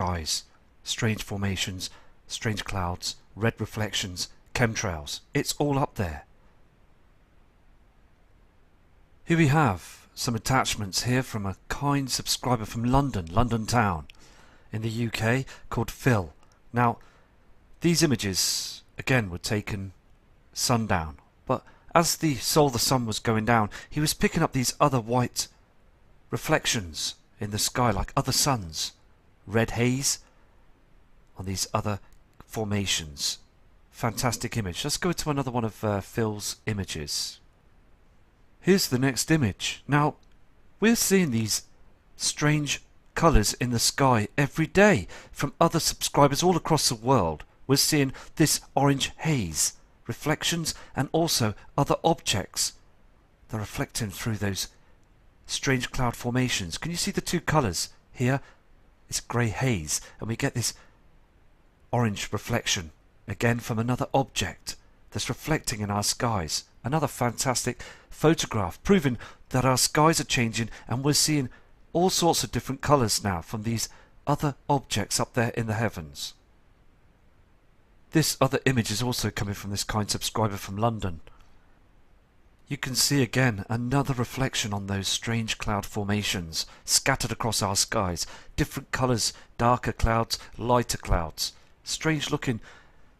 skies, strange formations, strange clouds, red reflections, chemtrails. It's all up there. Here we have some attachments here from a kind subscriber from London town in the UK called Phil. Now, these images again were taken sundown, but as the sun was going down, he was picking up these other white reflections in the sky like other suns, red haze on these other formations. Fantastic image. Let's go to another one of Phil's images. Here's the next image. Now, we're seeing these strange colours in the sky every day from other subscribers all across the world. We're seeing this orange haze, reflections, and also other objects. They're reflecting through those strange cloud formations. Can you see the two colours? Here it's grey haze, and we get this orange reflection again from another object that's reflecting in our skies. Another fantastic photograph proving that our skies are changing, and we're seeing all sorts of different colours now from these other objects up there in the heavens. This other image is also coming from this kind subscriber from London. You can see again another reflection on those strange cloud formations scattered across our skies. Different colours, darker clouds, lighter clouds. Strange looking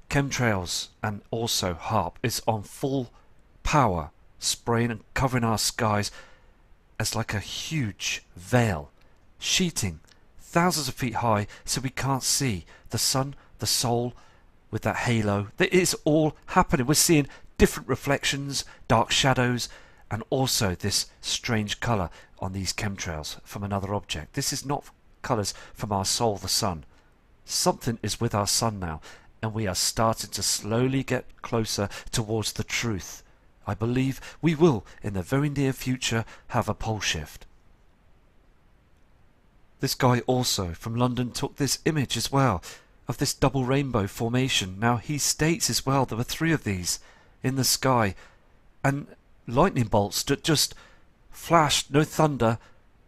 chemtrails, and also HAARP is on full power, spraying and covering our skies as like a huge veil, sheeting thousands of feet high so we can't see the sun, the soul with that halo. It is all happening. We're seeing different reflections, dark shadows, and also this strange colour on these chemtrails from another object. This is not colours from our soul, the sun. Something is with our sun now, and we are starting to slowly get closer towards the truth. I believe we will, in the very near future, have a pole shift. This guy also from London took this image as well of this double rainbow formation. Now he states as well there were 3 of these in the sky, and lightning bolts that just flashed, no thunder,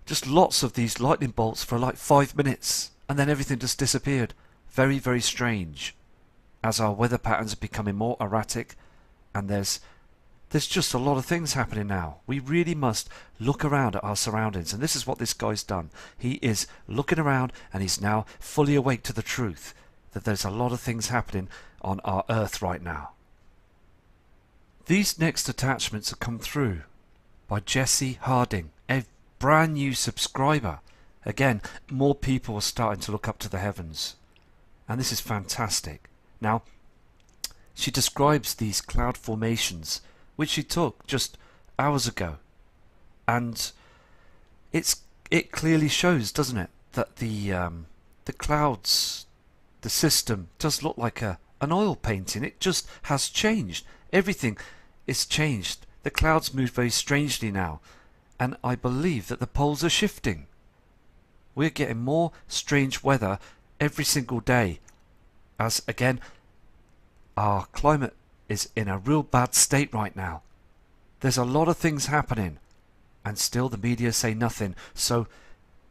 just lots of these lightning bolts for like 5 minutes, and then everything just disappeared. Very, very strange. As our weather patterns are becoming more erratic, and there's just a lot of things happening now. We really must look around at our surroundings, and this is what this guy's done. He is looking around, and he's now fully awake to the truth that there's a lot of things happening on our earth right now. These next attachments have come through by Jesse Harding, a brand new subscriber. Again, more people are starting to look up to the heavens, and this is fantastic. Now, she describes these cloud formations which she took just hours ago, and it clearly shows, doesn't it, that the clouds, the system does look like an oil painting. It just has changed. Everything is changed. The clouds move very strangely now, and I believe that the poles are shifting. We're getting more strange weather every single day, as again our climate is in a real bad state right now. There's a lot of things happening, and still the media say nothing. So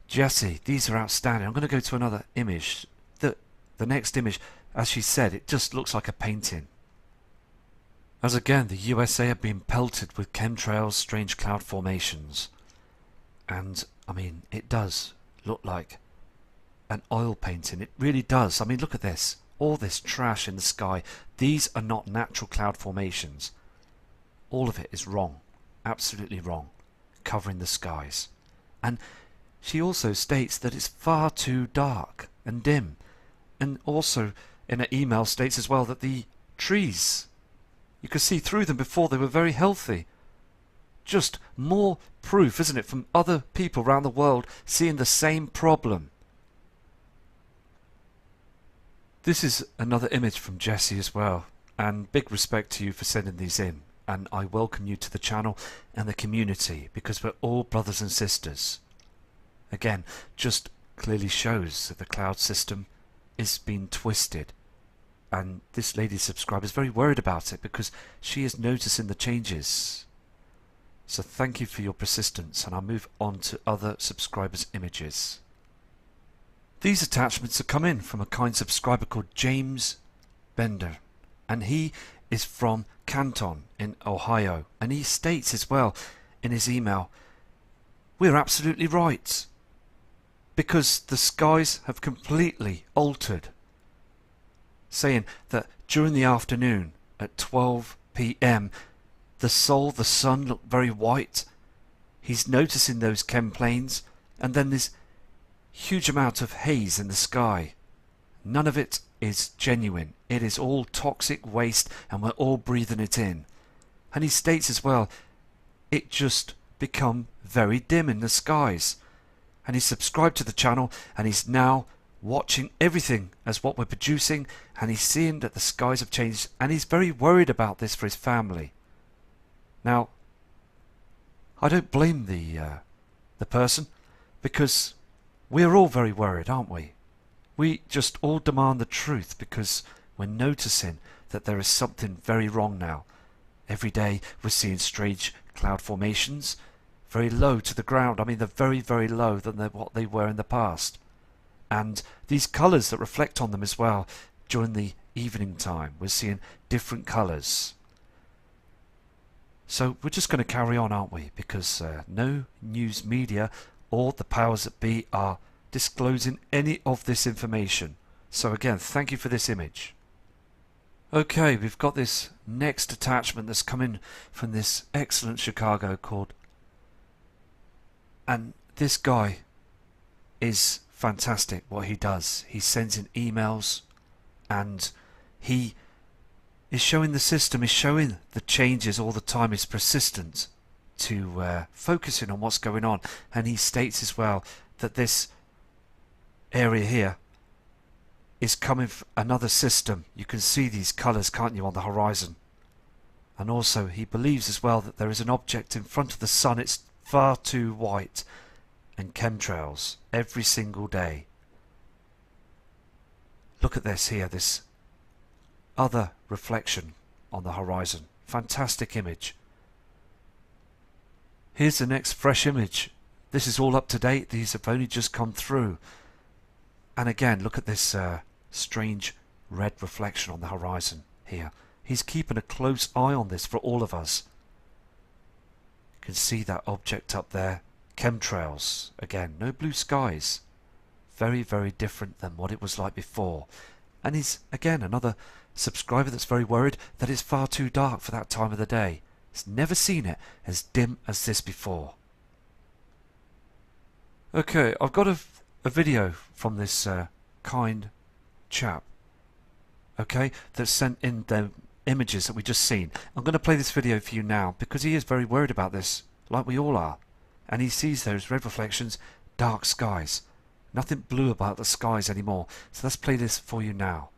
Jesse, these are outstanding. I'm going to go to another image. The next image, as she said, it just looks like a painting. As again the USA have been pelted with chemtrails, strange cloud formations, and I mean it does look like an oil painting. It really does. I mean, look at this. All this trash in the sky. These are not natural cloud formations. All of it is wrong. Absolutely wrong. Covering the skies. And she also states that it's far too dark and dim. And also in her email states as well that the trees, you could see through them before they were very healthy. Just more proof, isn't it, from other people around the world seeing the same problem. This is another image from Jesse as well, and big respect to you for sending these in, and I welcome you to the channel and the community, because we're all brothers and sisters. Again, just clearly shows that the cloud system is being twisted, and this lady subscriber is very worried about it because she is noticing the changes. So thank you for your persistence, and I'll move on to other subscribers' images. These attachments have come in from a kind subscriber called James Bender, and he is from Canton in Ohio, and he states as well in his email, "We're absolutely right, because the skies have completely altered," saying that during the afternoon at 12 p.m. the sun looked very white. He's noticing those chem planes, and then this huge amount of haze in the sky. None of it is genuine. It is all toxic waste, and we're all breathing it in. And he states as well, it just become very dim in the skies. And he's subscribed to the channel, and he's now watching everything as what we're producing, and he's seeing that the skies have changed, and he's very worried about this for his family. Now, I don't blame the person, because we're all very worried, aren't we? We just all demand the truth because we're noticing that there is something very wrong now. Every day we're seeing strange cloud formations, very low to the ground. I mean, they're very, very low than what they were in the past. And these colours that reflect on them as well during the evening time, we're seeing different colours. So we're just going to carry on, aren't we? Because no news media or the powers that be are disclosing any of this information. So again, thank you for this image. Okay, we've got this next attachment that's coming from this excellent Chicago called, and this guy is fantastic what he does. He sends in emails, and he is showing the system, is showing the changes all the time, is persistent to focusing on what's going on. And he states as well that this area here is coming from another system. You can see these colours, can't you, on the horizon? And also he believes as well that there is an object in front of the sun. It's far too white, and chemtrails every single day. Look at this here, this other reflection on the horizon. Fantastic image. Here's the next fresh image. This is all up to date. These have only just come through. And again, look at this strange red reflection on the horizon here. He's keeping a close eye on this for all of us. You can see that object up there. Chemtrails. Again, no blue skies. Very, very different than what it was like before. And he's, again, another subscriber that's very worried that it's far too dark for that time of the day. He's never seen it as dim as this before. Okay, I've got a video from this kind chap, okay, that sent in the images that we just seen. I'm going to play this video for you now because he is very worried about this, like we all are. And he sees those red reflections, dark skies. Nothing blue about the skies anymore. So let's play this for you now.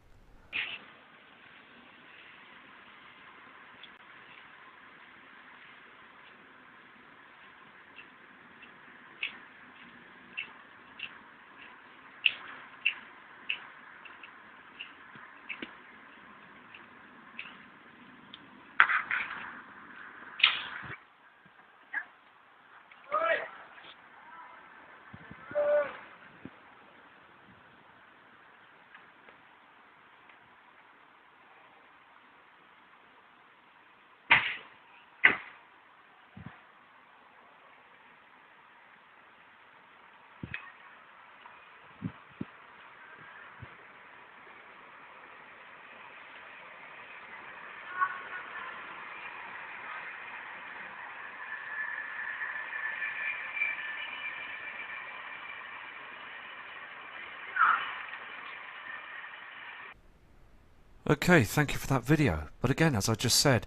Okay, thank you for that video. But again, as I just said,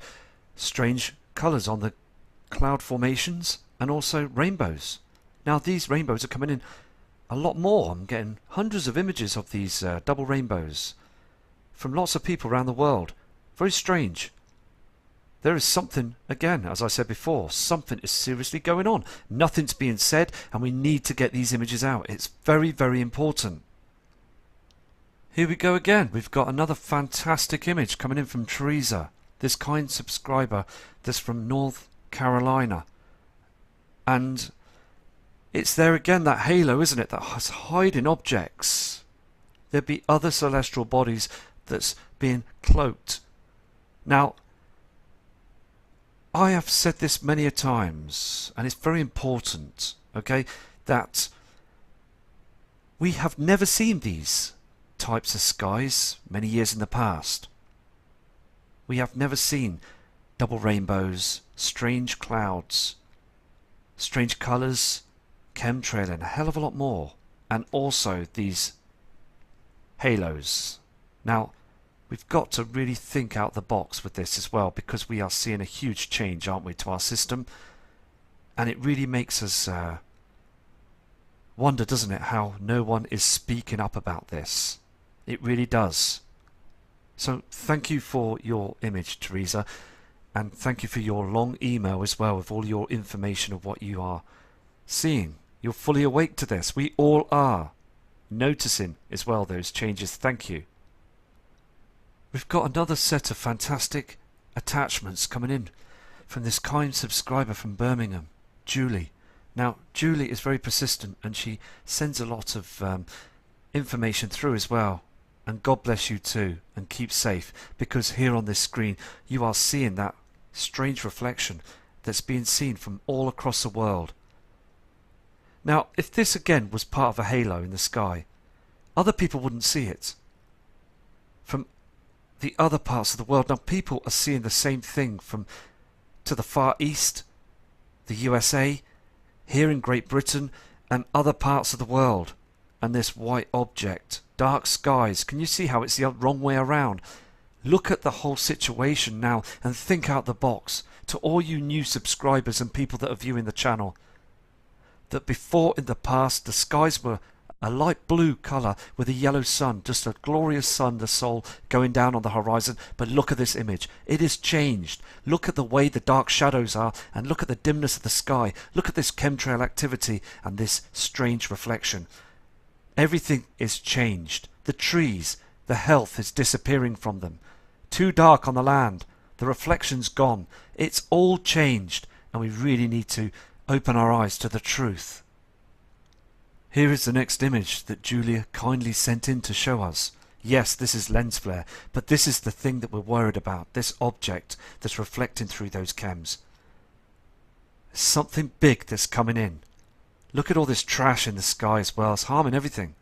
strange colours on the cloud formations and also rainbows. Now these rainbows are coming in a lot more. I'm getting hundreds of images of these double rainbows from lots of people around the world. Very strange. There is something, again, as I said before, something is seriously going on. Nothing's being said, and we need to get these images out. It's very, very important. Here we go again. We've got another fantastic image coming in from Teresa, this kind subscriber that's from North Carolina. And It's there again, that halo, isn't it, that's hiding objects. There'd be other celestial bodies that's being cloaked. Now, I have said this many a times, and it's very important, okay, that we have never seen these types of skies many years in the past. We have never seen double rainbows, strange clouds, strange colours, chemtrail, and a hell of a lot more. And also these halos. Now, we've got to really think out the box with this as well, because we are seeing a huge change, aren't we, to our system. And it really makes us wonder, doesn't it, how no one is speaking up about this. It really does. So thank you for your image, Teresa, and thank you for your long email as well with all your information of what you are seeing. You're fully awake to this. We all are noticing as well those changes. Thank you. We've got another set of fantastic attachments coming in from this kind subscriber from Birmingham, Julie. Now, Julie is very persistent and she sends a lot of information through as well. And God bless you too, and keep safe, because here on this screen you are seeing that strange reflection that's being seen from all across the world. Now, if this again was part of a halo in the sky, other people wouldn't see it. From the other parts of the world, now people are seeing the same thing from to the Far East, the USA, here in Great Britain, and other parts of the world. And this white object, dark skies, can you see how it's the wrong way around? Look at the whole situation now and think out the box. To all you new subscribers and people that are viewing the channel, that before in the past the skies were a light blue colour with a yellow sun, just a glorious sun, the soul going down on the horizon. But look at this image, it is changed. Look at the way the dark shadows are, and look at the dimness of the sky. Look at this chemtrail activity and this strange reflection. Everything is changed. The trees, the health is disappearing from them. Too dark on the land, the reflection's gone. It's all changed, and we really need to open our eyes to the truth. Here is the next image that Julia kindly sent in to show us. Yes, this is lens flare, but this is the thing that we're worried about, this object that's reflecting through those chems. Something big that's coming in. Look at all this trash in the sky as well. It's harming everything.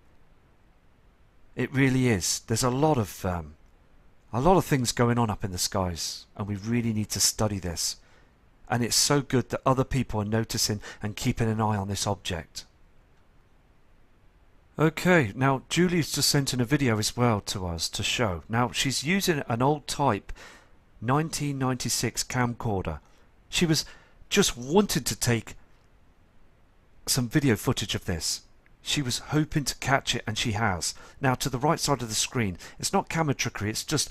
It really is. There's a lot of things going on up in the skies, and we really need to study this. And it's so good that other people are noticing and keeping an eye on this object. Okay, now Julie's just sent in a video as well to us to show. Now she's using an old type 1996 camcorder. She was just wanted to take some video footage of this. She was hoping to catch it, and she has. Now to the right side of the screen, it's not camera trickery, it's just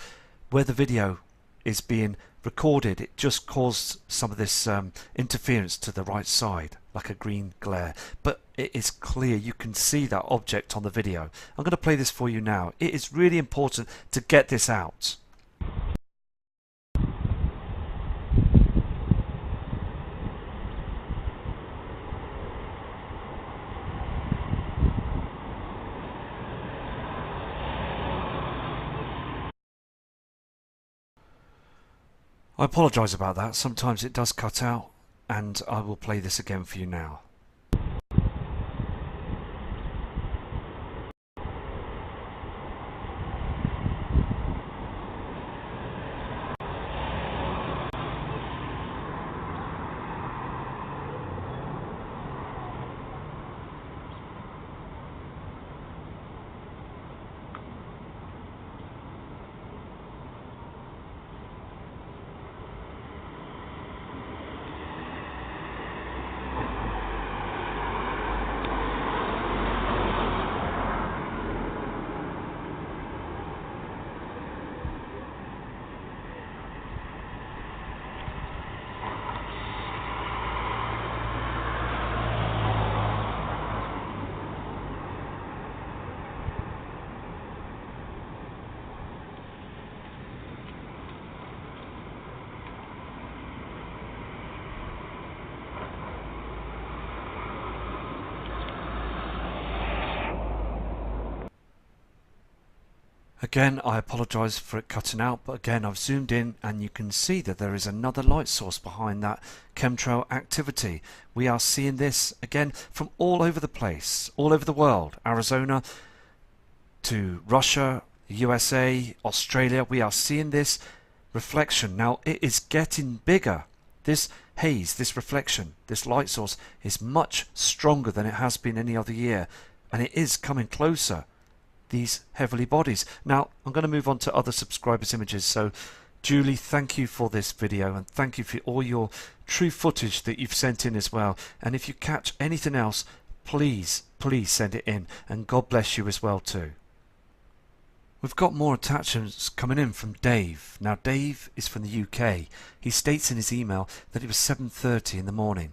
where the video is being recorded, it just caused some of this interference to the right side, like a green glare. But it is clear, you can see that object on the video. I'm going to play this for you now. It is really important to get this out. I apologise about that, sometimes it does cut out, and I will play this again for you now. Again, I apologise for it cutting out, but again I've zoomed in and you can see that there is another light source behind that chemtrail activity. We are seeing this again from all over the place, all over the world, Arizona to Russia, USA, Australia. We are seeing this reflection. Now it is getting bigger. This haze, this reflection, this light source is much stronger than it has been any other year, and it is coming closer, these heavenly bodies. Now I'm going to move on to other subscribers' images. So Julie, thank you for this video, and thank you for all your true footage that you've sent in as well. And if you catch anything else, please send it in, and God bless you as well too. We've got more attachments coming in from Dave. Now Dave is from the UK. He states in his email that it was 7:30 in the morning,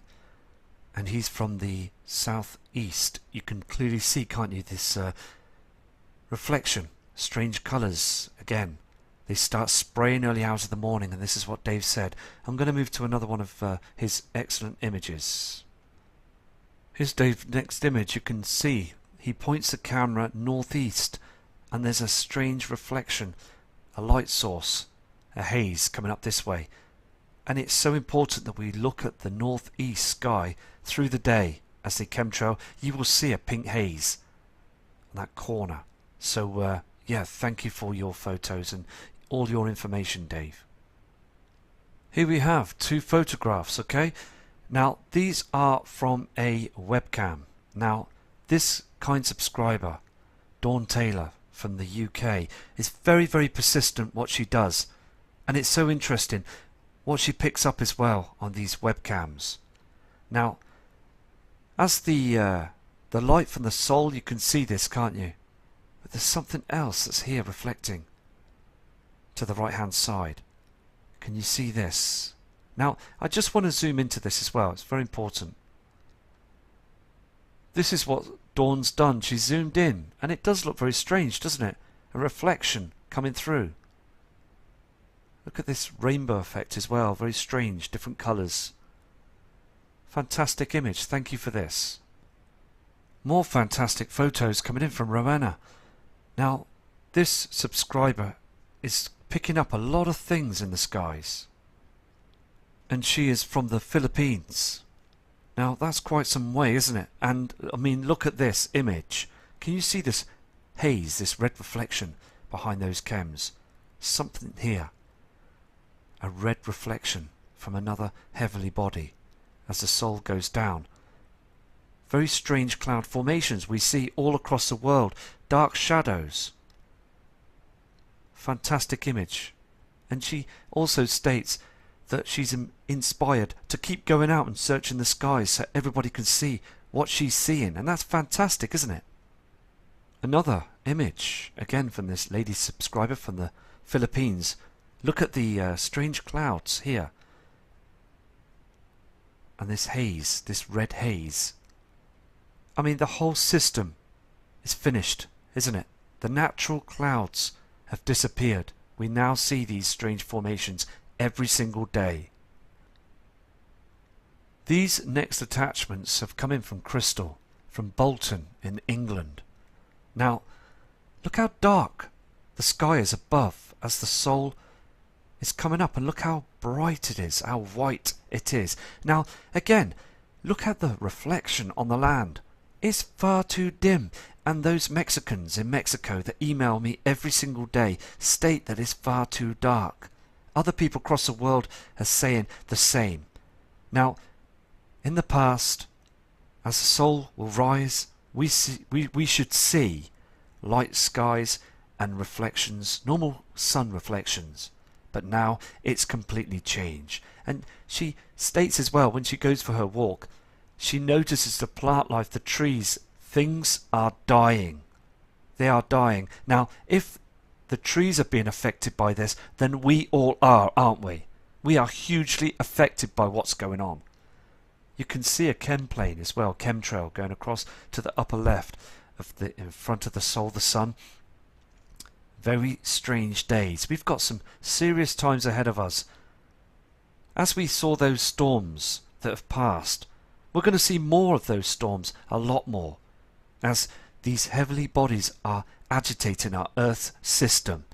and he's from the southeast. You can clearly see, can't you, this reflection, strange colours. Again, they start spraying early hours of the morning, and this is what Dave said. I'm going to move to another one of his excellent images. Here's Dave's next image. You can see he points the camera northeast, and there's a strange reflection, a light source, a haze coming up this way. And it's so important that we look at the northeast sky through the day. As they chemtrail, you will see a pink haze on that corner. So yeah, thank you for your photos and all your information, Dave. Here we have two photographs, okay? Now these are from a webcam. Now this kind subscriber, Dawn Taylor from the UK, is very persistent what she does, and it's so interesting what she picks up as well on these webcams. Now as the light from the soul, you can see this, can't you? But there's something else that's here reflecting to the right hand side. Can you see this? Now I just want to zoom into this as well. It's very important. This is what Dawn's done. She's zoomed in, and it does look very strange, doesn't it? A reflection coming through. Look at this rainbow effect as well. Very strange, different colours. Fantastic image. Thank you for this. More fantastic photos coming in from Rowena. Now this subscriber is picking up a lot of things in the skies, and she is from the Philippines. Now that's quite some way, isn't it? And I mean, look at this image. Can you see this haze, this red reflection behind those chems? Something here. A red reflection from another heavenly body as the soul goes down. Very strange cloud formations we see all across the world. Dark shadows. Fantastic image. And she also states that she's inspired to keep going out and searching the skies so everybody can see what she's seeing. And that's fantastic, isn't it? Another image, again from this lady subscriber from the Philippines. Look at the strange clouds here. And this haze, this red haze. I mean, the whole system is finished, isn't it? The natural clouds have disappeared. We now see these strange formations every single day. These next attachments have come in from Crystal, from Bolton in England. Now, look how dark the sky is above as the soul is coming up, and look how bright it is, how white it is. Now, again, look at the reflection on the land. It's far too dim, and those Mexicans in Mexico that email me every single day state that it's far too dark. Other people across the world are saying the same. Now, in the past, as the soul will rise, we should see light skies and reflections, normal sun reflections. But now it's completely changed. And she states as well, when she goes for her walk, she notices the plant life, the trees, things are dying. They are dying. Now, if the trees are being affected by this, then we all are, aren't we? We are hugely affected by what's going on. You can see a chem plane as well, chemtrail going across to the upper left of in front of the soul, the sun. Very strange days. We've got some serious times ahead of us. As we saw those storms that have passed, we're going to see more of those storms, a lot more, as these heavenly bodies are agitating our Earth system.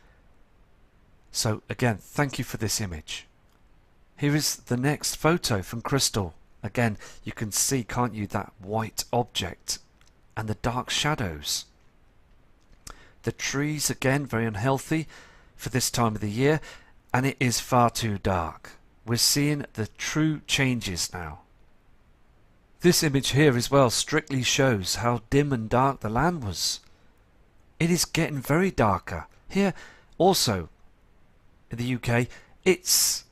So again, thank you for this image. Here is the next photo from Crystal. Again, you can see, can't you, that white object and the dark shadows. The trees, again, very unhealthy for this time of the year, and it is far too dark. We're seeing the true changes now. This image here as well strictly shows how dim and dark the land was. It is getting very darker. Here also in the UK, it's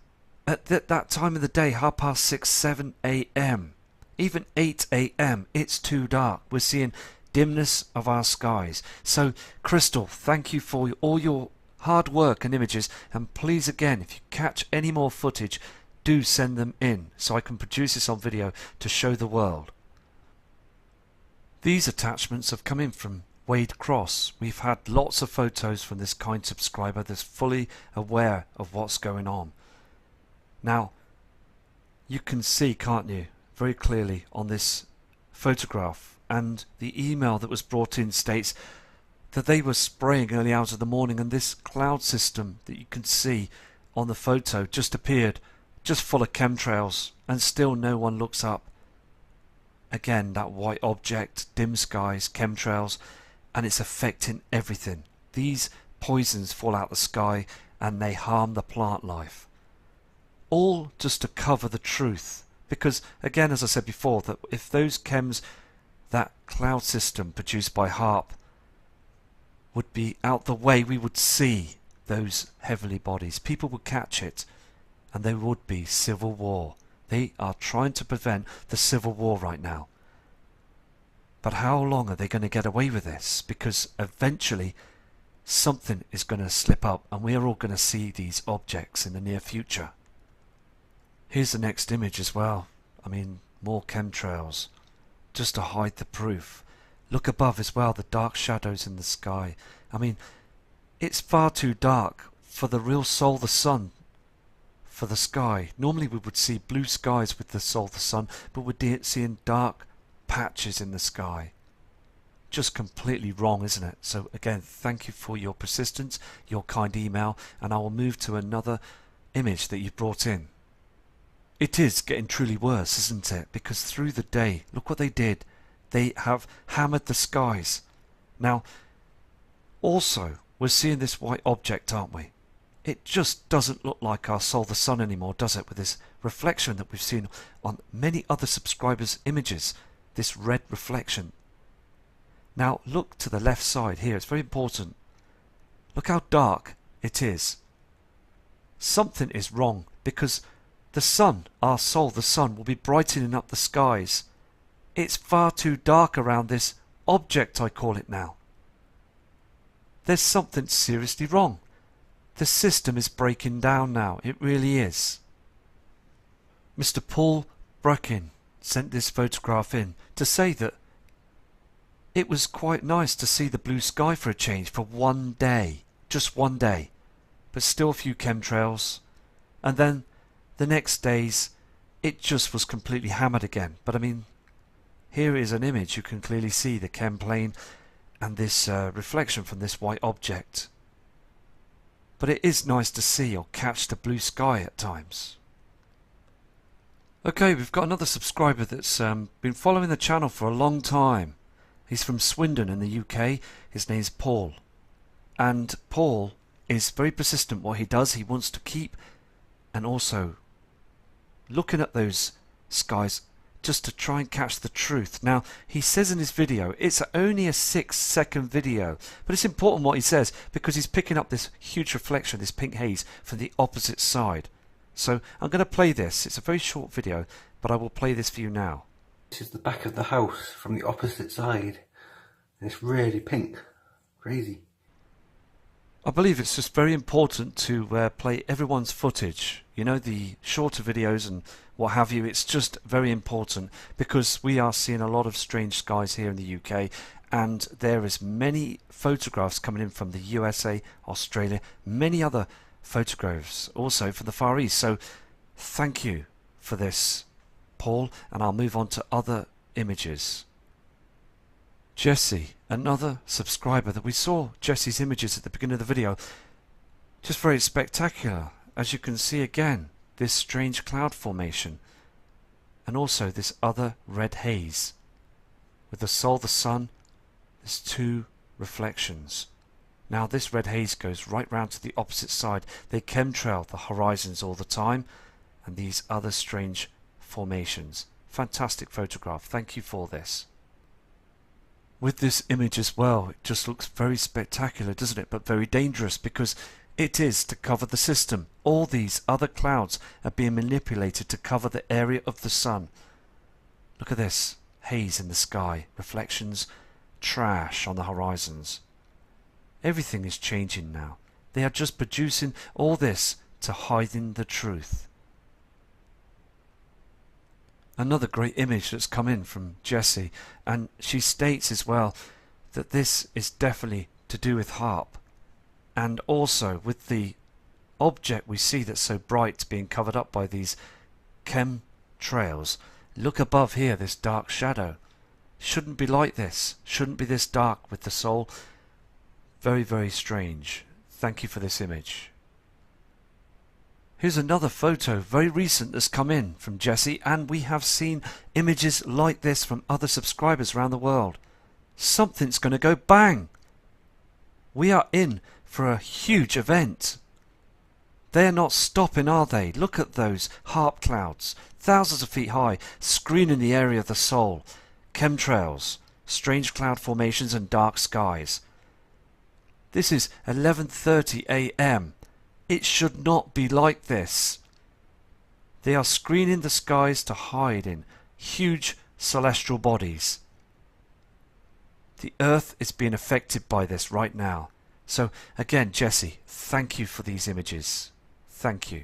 at that time of the day, 6:30, 7 a.m. Even 8 a.m. it's too dark. We're seeing dimness of our skies. So Crystal, thank you for all your hard work and images, and please again, if you catch any more footage, do send them in so I can produce this on video to show the world. These attachments have come in from Wade Cross. We've had lots of photos from this kind subscriber that's fully aware of what's going on. Now, you can see, can't you, very clearly on this photograph, and the email that was brought in states that they were spraying early hours of the morning, and this cloud system that you can see on the photo just appeared, just full of chemtrails, and still no one looks up. Again, that white object, dim skies, chemtrails, and it's affecting everything. These poisons fall out the sky and they harm the plant life. All just to cover the truth, because again, as I said before, that if those chems, that cloud system produced by HAARP, would be out the way, we would see those heavenly bodies. People would catch it, and there would be civil war. They are trying to prevent the civil war right now. But how long are they going to get away with this? Because eventually something is going to slip up, and we are all going to see these objects in the near future. Here's the next image as well. I mean, more chemtrails, just to hide the proof. Look above as well, the dark shadows in the sky. I mean, it's far too dark for the real soul, the sun, for the sky. Normally we would see blue skies with the soul, the sun, but we're seeing dark patches in the sky. Just completely wrong, isn't it? So again, thank you for your persistence, your kind email, and I will move to another image that you brought in. It is getting truly worse, isn't it? Because through the day, look what they did. They have hammered the skies. Now, also, we're seeing this white object, aren't we? It just doesn't look like our soul, the sun, anymore, does it? With this reflection that we've seen on many other subscribers' images, this red reflection. Now, look to the left side here. It's very important. Look how dark it is. Something is wrong, because the sun, our soul, the sun, will be brightening up the skies. It's far too dark around this object, I call it now. There's something seriously wrong. The system is breaking down now. It really is. Mr. Paul Bracken sent this photograph in to say that it was quite nice to see the blue sky for a change for one day. Just one day. But still a few chemtrails. And then the next days it just was completely hammered again. But I mean, here is an image. You can clearly see the chem plane and this reflection from this white object. But it is nice to see or catch the blue sky at times. Okay, we've got another subscriber that's been following the channel for a long time. He's from Swindon in the UK. His name's Paul. And Paul is very persistent what he does. He wants to keep and also looking at those skies just to try and catch the truth. Now, he says in his video, it's only a 6-second video, but it's important what he says because he's picking up this huge reflection, this pink haze from the opposite side. So I'm going to play this. It's a very short video, but I will play this for you now. This is the back of the house from the opposite side, and it's really pink. Crazy. I believe it's just very important to play everyone's footage, you know, the shorter videos and what have you. It's just very important because we are seeing a lot of strange skies here in the UK, and there is many photographs coming in from the USA, Australia, many other photographs also from the Far East. So thank you for this, Paul, and I'll move on to other images. Jessie, another subscriber that we saw Jessie's images at the beginning of the video. Just very spectacular. As you can see again, this strange cloud formation. And also this other red haze. With the Sol, the Sun, there's two reflections. Now this red haze goes right round to the opposite side. They chemtrail the horizons all the time. And these other strange formations. Fantastic photograph. Thank you for this. With this image as well, it just looks very spectacular, doesn't it? But very dangerous, because it is to cover the system. All these other clouds are being manipulated to cover the area of the sun. Look at this. Haze in the sky. Reflections. Trash on the horizons. Everything is changing now. They are just producing all this to hide the truth. Another great image that's come in from Jessie, and she states as well that this is definitely to do with HAARP, and also with the object we see that's so bright being covered up by these chemtrails. Look above here, this dark shadow. Shouldn't be like this. Shouldn't be this dark with the Sol. Very, very strange. Thank you for this image. Here's another photo, very recent, that's come in from Jessie, and we have seen images like this from other subscribers around the world. Something's going to go bang. We are in for a huge event. They're not stopping, are they? Look at those HAARP clouds, thousands of feet high, screening the area of the Sol. Chemtrails, strange cloud formations and dark skies. This is 11:30 a.m. It should not be like this. They are screening the skies to hide in huge celestial bodies. The Earth is being affected by this right now. So again, Jessie, thank you for these images. Thank you.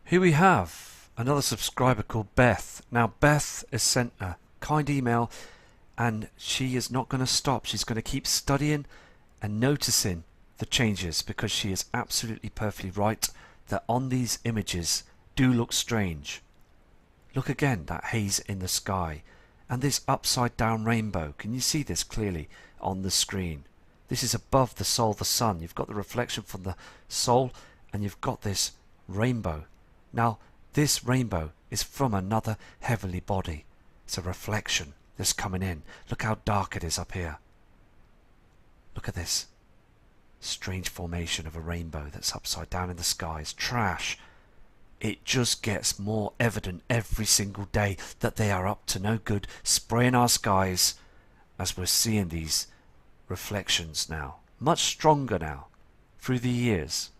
Here we have another subscriber called Beth. Now Beth has sent a kind email, and she is not going to stop. She's going to keep studying and noticing the changes, because she is absolutely perfectly right that on these images do look strange. Look again, that haze in the sky and this upside down rainbow. Can you see this clearly on the screen? This is above the Sol, the Sun. You've got the reflection from the Sol and you've got this rainbow. Now this rainbow is from another heavenly body. It's a reflection that's coming in. Look how dark it is up here. Look at this strange formation of a rainbow that's upside down in the skies. Trash. It just gets more evident every single day that they are up to no good, spraying our skies, as we're seeing these reflections now. Much stronger now, through the years.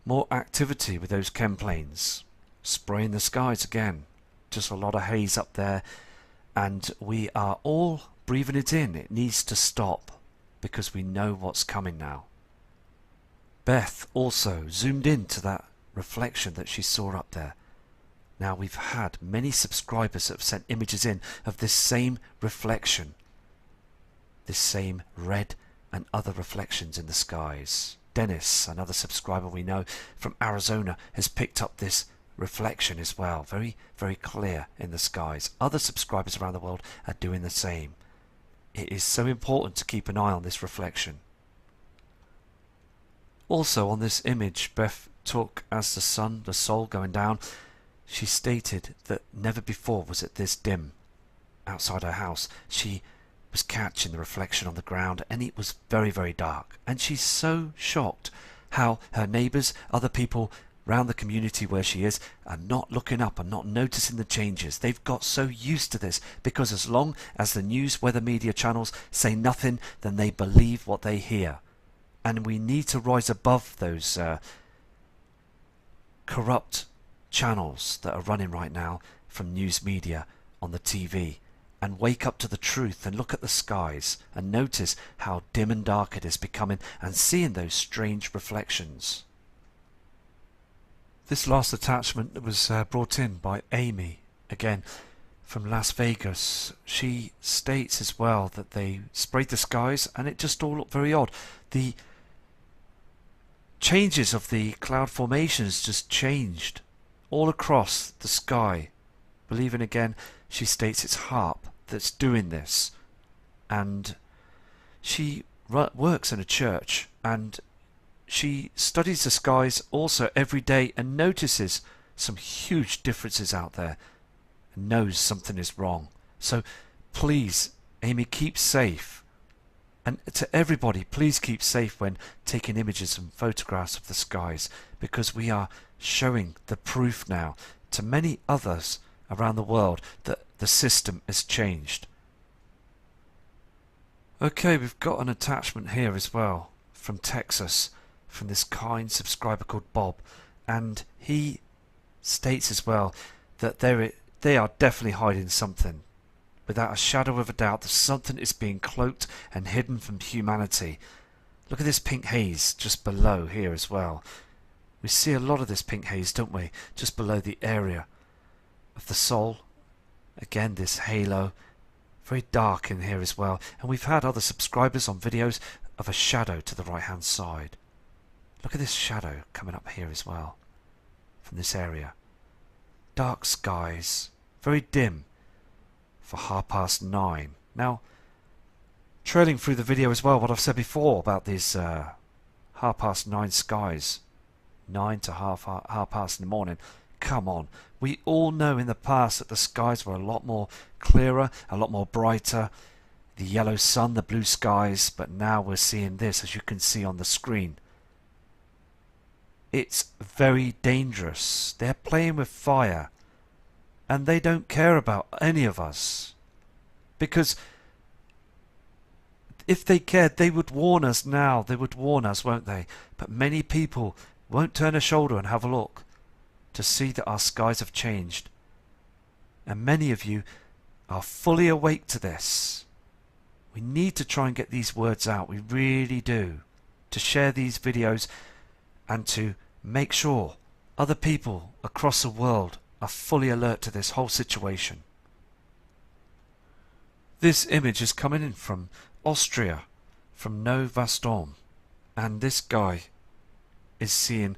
More activity with those chemplanes, spraying the skies again. Just a lot of haze up there, and we are all breathing it in. It needs to stop, because we know what's coming now. Beth also zoomed in to that reflection that she saw up there. Now we've had many subscribers that have sent images in of this same reflection, this same red and other reflections in the skies. Dennis, another subscriber we know from Arizona, has picked up this reflection as well, very, very clear in the skies. Other subscribers around the world are doing the same. It is so important to keep an eye on this reflection. Also on this image Beth took as the sun, the Sol going down, she stated that never before was it this dim outside her house. She was catching the reflection on the ground and it was very, very dark, and she's so shocked how her neighbours, other people around the community where she is, are not looking up and not noticing the changes. They've got so used to this, because as long as the news weather media channels say nothing, then they believe what they hear. And we need to rise above those corrupt channels that are running right now from news media on the TV, and wake up to the truth and look at the skies and notice how dim and dark it is becoming, and seeing those strange reflections. This last attachment was brought in by Amy, again from Las Vegas. She states as well that they sprayed the skies and it just all looked very odd. The changes of the cloud formations just changed all across the sky. Believing again, she states it's HAARP that's doing this, and she works in a church, and she studies the skies also every day and notices some huge differences out there and knows something is wrong. So please, Amy, keep safe. And to everybody, please keep safe when taking images and photographs of the skies, because we are showing the proof now to many others around the world that the system has changed. Okay, we've got an attachment here as well from Texas, from this kind subscriber called Bob, and he states as well that they are definitely hiding something. Without a shadow of a doubt, that something is being cloaked and hidden from humanity. Look at this pink haze just below here as well. We see a lot of this pink haze, don't we? Just below the area of the soul. Again, this halo. Very dark in here as well. And we've had other subscribers on videos of a shadow to the right hand side. Look at this shadow coming up here as well. From this area. Dark skies. Very dim. For 9:30. Now, trailing through the video as well, what I've said before about these 9:30 skies. 9 to half past in the morning. Come on. We all know in the past that the skies were a lot more clearer, a lot more brighter. The yellow sun, the blue skies, but now we're seeing this, as you can see on the screen. It's very dangerous. They're playing with fire. And they don't care about any of us. Because if they cared, they would warn us now. They would warn us, won't they? But many people won't turn a shoulder and have a look to see that our skies have changed. And many of you are fully awake to this. We need to try and get these words out. We really do. To share these videos and to make sure other people across the world are fully alert to this whole situation. This image is coming in from Austria, from Nova Storm, and this guy is seeing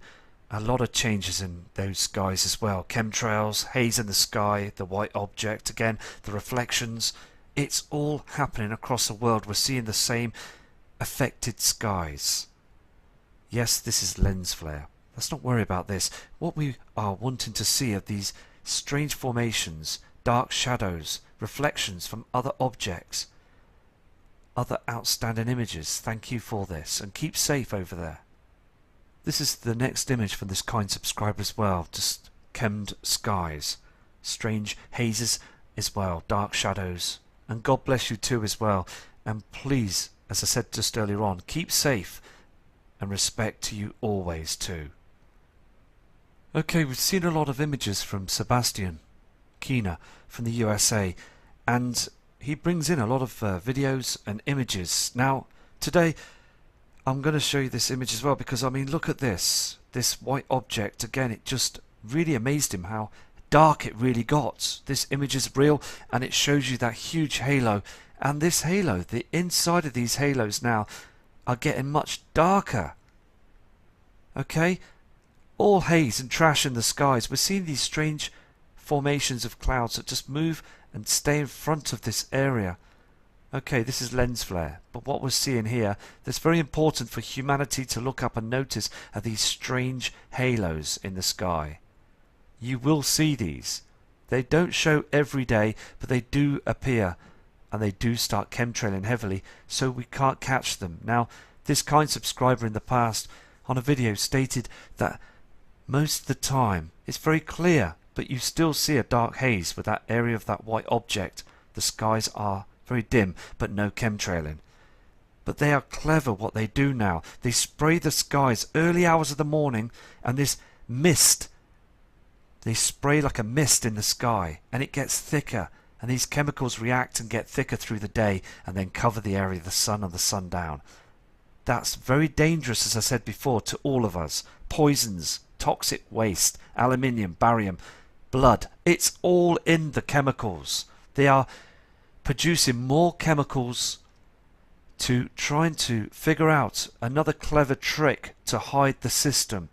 a lot of changes in those skies as well. Chemtrails, haze in the sky, the white object, again the reflections. It's all happening across the world. We're seeing the same affected skies. Yes, this is lens flare. Let's not worry about this. What we are wanting to see are these strange formations, dark shadows, reflections from other objects, other outstanding images. Thank you for this, and keep safe over there. This is the next image from this kind subscriber as well. Just chemmed skies, strange hazes as well, dark shadows. And God bless you too as well. And please, as I said just earlier on, keep safe and respect to you always too. Okay, we've seen a lot of images from Sebastian Keener from the USA, and he brings in a lot of videos and images. Now, today I'm going to show you this image as well, because I mean, look at this white object. Again, it just really amazed him how dark it really got. This image is real, and it shows you that huge halo, and this halo, the inside of these halos now are getting much darker. Okay, all haze and trash in the skies. We're seeing these strange formations of clouds that just move and stay in front of this area. Okay, this is lens flare, but what we're seeing here, that's very important for humanity to look up and notice, are these strange halos in the sky. You will see these. They don't show every day, but they do appear, and they do start chemtrailing heavily, so we can't catch them. Now, this kind subscriber in the past on a video stated that most of the time it's very clear, but you still see a dark haze with that area of that white object. The skies are very dim, but no chemtrailing. But they are clever what they do now. They spray the skies early hours of the morning, and this mist, they spray like a mist in the sky, and it gets thicker, and these chemicals react and get thicker through the day and then cover the area of the sun and the sundown. That's very dangerous, as I said before, to all of us. Poisons, toxic waste, aluminium, barium, blood, it's all in the chemicals. They are producing more chemicals to trying to figure out another clever trick to hide the system,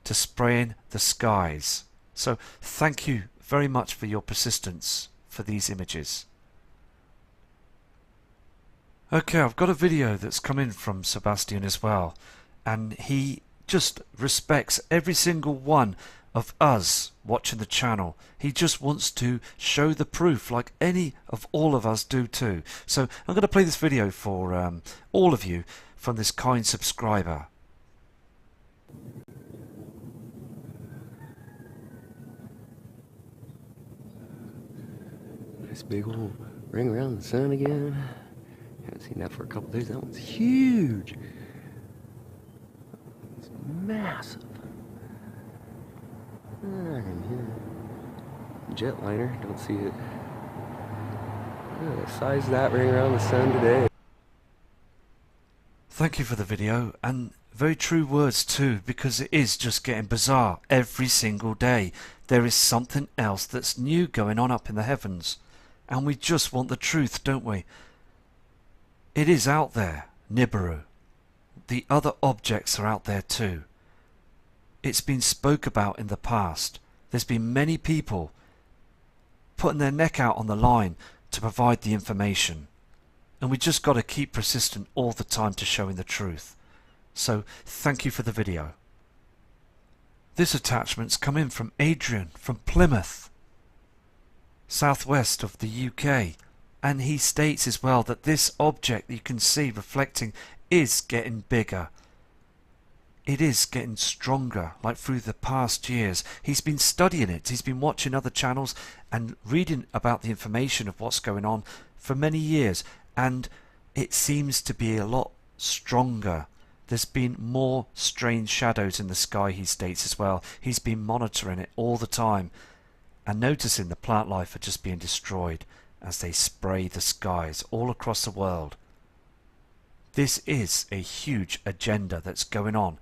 to spraying the skies. So thank you very much for your persistence for these images. Okay, I've got a video that's come in from Sebastian as well, and he just respects every single one of us watching the channel. He just wants to show the proof like any of all of us do too. So I'm going to play this video for all of you from this kind subscriber. Nice big old ring around the sun again. Haven't seen that for a couple days. That one's huge. It's massive. I can hear jetliner. Don't see it. Yeah, size that ring around the sun today. Thank you for the video, and very true words too, because it is just getting bizarre every single day. There is something else that's new going on up in the heavens, and we just want the truth, don't we? It is out there, Nibiru. The other objects are out there too. It's been spoke about in the past. There's been many people putting their neck out on the line to provide the information. And we just got to keep persistent all the time to showing the truth. So thank you for the video. This attachment's come in from Adrian from Plymouth, southwest of the UK. And he states as well that this object that you can see reflecting is getting bigger. It is getting stronger, like through the past years. He's been studying it. He's been watching other channels and reading about the information of what's going on for many years. And it seems to be a lot stronger. There's been more strange shadows in the sky, he states as well. He's been monitoring it all the time and noticing the plant life are just being destroyed as they spray the skies all across the world. This is a huge agenda that's going on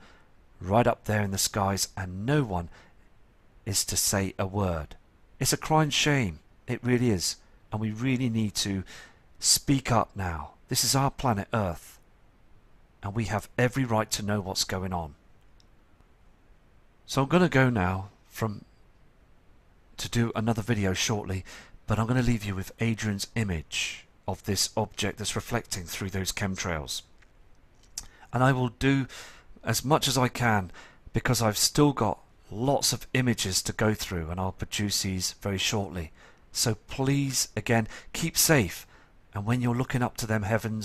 right up there in the skies, and no one is to say a word. It's a crying shame. It really is. And we really need to speak up now. This is our planet Earth, and we have every right to know what's going on. So I'm going to go now to do another video shortly, but I'm going to leave you with Adrian's image of this object that's reflecting through those chemtrails. And I will do as much as I can, because I've still got lots of images to go through, and I'll produce these very shortly. So please, again, keep safe, and when you're looking up to them heavens